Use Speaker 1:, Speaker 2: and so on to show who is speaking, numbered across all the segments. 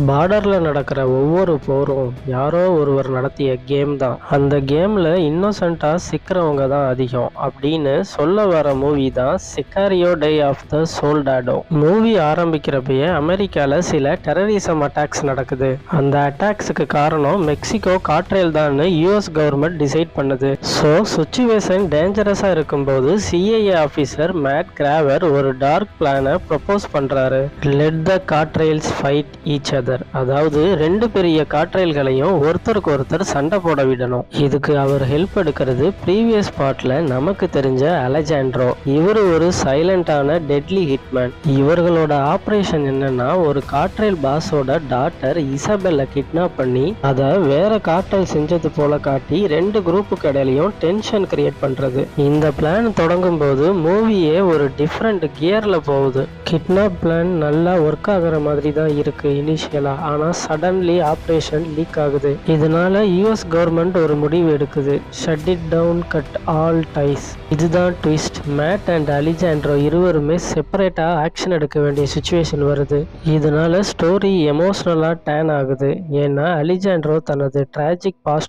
Speaker 1: பார்டர்ல நடக்கிற ஒவ்வொரு போரும் யாரோ ஒருவர் நடத்திய கேம் தான். அந்த கேம்ல இன்னோசென்ட்டா சிக்கிறவங்க தான் அதிகம் அப்படின்னு சொல்ல வர மூவி தான் Sicario day of the சோல்டாடோ. Movie ஆரம்பிக்கிறப்பயே அமெரிக்கால சில டெரரிசம் அட்டாக்ஸ் நடக்குது. அந்த அட்டாக்ஸுக்கு காரணம் மெக்சிகோ காட்ரேல் தான் யூஎஸ் கவர்மெண்ட் டிசைட் பண்ணுது. ஸோ சுச்சுவேஷன் டேஞ்சரஸா இருக்கும்போது சிஐஏ ஆஃபீஸர் மேட் கிராவர் ஒரு டார்க் பிளானை ப்ரொபோஸ் பண்றாரு. Let the cartels fight each other. அதாவது ரெண்டு பெரிய காட்ரேல்களையும் ஒருத்தருக்கு ஒருத்தர் சண்டை போட விடணும். இதுக்கு அவர் ஹெல்ப் எடுக்கிறது ப்ரீவியஸ் பார்ட்ல நமக்கு தெரிஞ்ச அலெஜாண்ட்ரோ. இவர் ஒரு சைலண்டான டெட்லி ஹிட்மேன். இவர்களோட ஆபரேஷன் என்னன்னா, ஒரு காட்ரேல் பாஸோட டாட்டர் இசபெல்ல கிட்னாப் பண்ணி அதை வேற காட்ரேல் செஞ்சது போல காட்டி ரெண்டு குரூப்புக்கு இடையிலையும் டென்ஷன் கிரியேட் பண்றது. இந்த பிளான் தொடங்கும் போது மூவியே ஒரு டிஃப்ரெண்ட் கியர்ல போகுது. கிட்னாப் பிளான் நல்லா ஒர்க் ஆகுற மாதிரி தான் இருக்கு இனிஷியலா. ஆனா சடன்லி ஆபரேஷன் லீக் ஆகுது. இதனால யூஎஸ் கவர்மெண்ட் ஒரு முடிவு எடுக்குது. Shut it down, cut all ties. இதுதான் ட்விஸ்ட். மேட் அண்ட் அலிஜாண்ட்ரோ இருவருமே செப்பரேட்டா ஆக்ஷன் எடுக்க வேண்டிய சுச்சுவேஷன் வருது. இதனால ஸ்டோரி எமோஷனலா டேன் ஆகுது. ஏன்னா அலிஜாண்ட்ரோ தனது டிராஜிக் பாஸ்ட்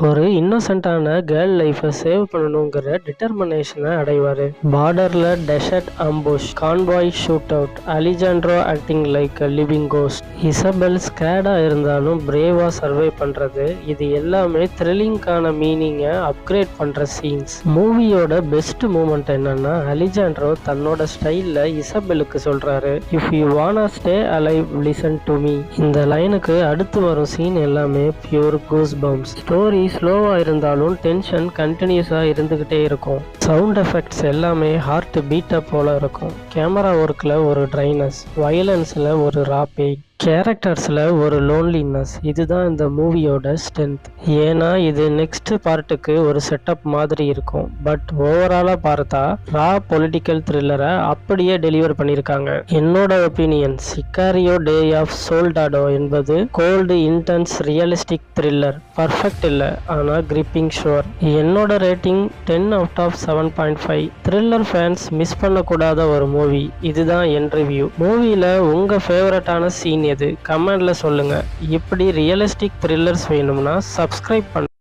Speaker 1: ஒரு இன்னோசென்ட்டான கேர்ள் லைஃபை சேவ் பண்ணணுங்கிற டிட்டர்மினேஷனை அடைவாரு. பார்டர்ல desert ambush, convoy shoot out, Alejandro acting like a living ghost, Isabel ஸ்கேடா இருந்தாலும் பிரேவா சர்வை பண்றது, இது எல்லாமே த்ரில்லிங்கான மீனிங்கை அப்கிரேட் பண்ற சீன்ஸ். மூவியோட பெஸ்ட் மூமெண்ட் என்னன்னா, அலிஜாண்ட்ரோ தன்னோட ஸ்டைல்ல இசபெலுக்கு சொல்றாரு, if you wanna stay alive listen to me. இந்த லைனுக்கு அடுத்து வரும் சீன் எல்லாமே பியூர் கூஸ் பம்ப்ஸ். ஸ்டோரி ஸ்லோவா இருந்தாலும் டென்ஷன் கண்டினியூஸா இருந்துகிட்டே இருக்கும். சவுண்ட் எஃபெக்ட்ஸ் எல்லாமே ஹார்ட் பீட்டை போல இருக்கும். கேமரா ஒர்க்ல ஒரு ட்ரைனஸ், வயலன்ஸ்ல ஒரு ராபேட், கேரக்டர்ஸில் ஒரு லோன்லினஸ். இதுதான் இந்த மூவியோட ஸ்ட்ரென்த். ஏன்னா இது நெக்ஸ்ட் பார்ட்டுக்கு ஒரு செட்டப் மாதிரி இருக்கும். பட் ஓவராலாக பார்த்தா ரா பொலிட்டிக்கல் த்ரில்லரை அப்படியே டெலிவர் பண்ணியிருக்காங்க. என்னோட opinion, Sicario day of Soldado என்பது cold intense realistic thriller. Perfect இல்லை, ஆனால் கிரிப்பிங் ஷுவர். என்னோட rating 10 out of 7.5. Thriller fans miss பண்ணக்கூடாத ஒரு மூவி. இதுதான் என் ரிவ்யூ. மூவியில் உங்கள் ஃபேவரட்டான சீன் எது? கமெண்ட்ல சொல்லுங்க. இப்படி ரியலிஸ்டிக் த்ரில்லர்ஸ் வேணும்னா சப்ஸ்கிரைப் பண்ணுங்க.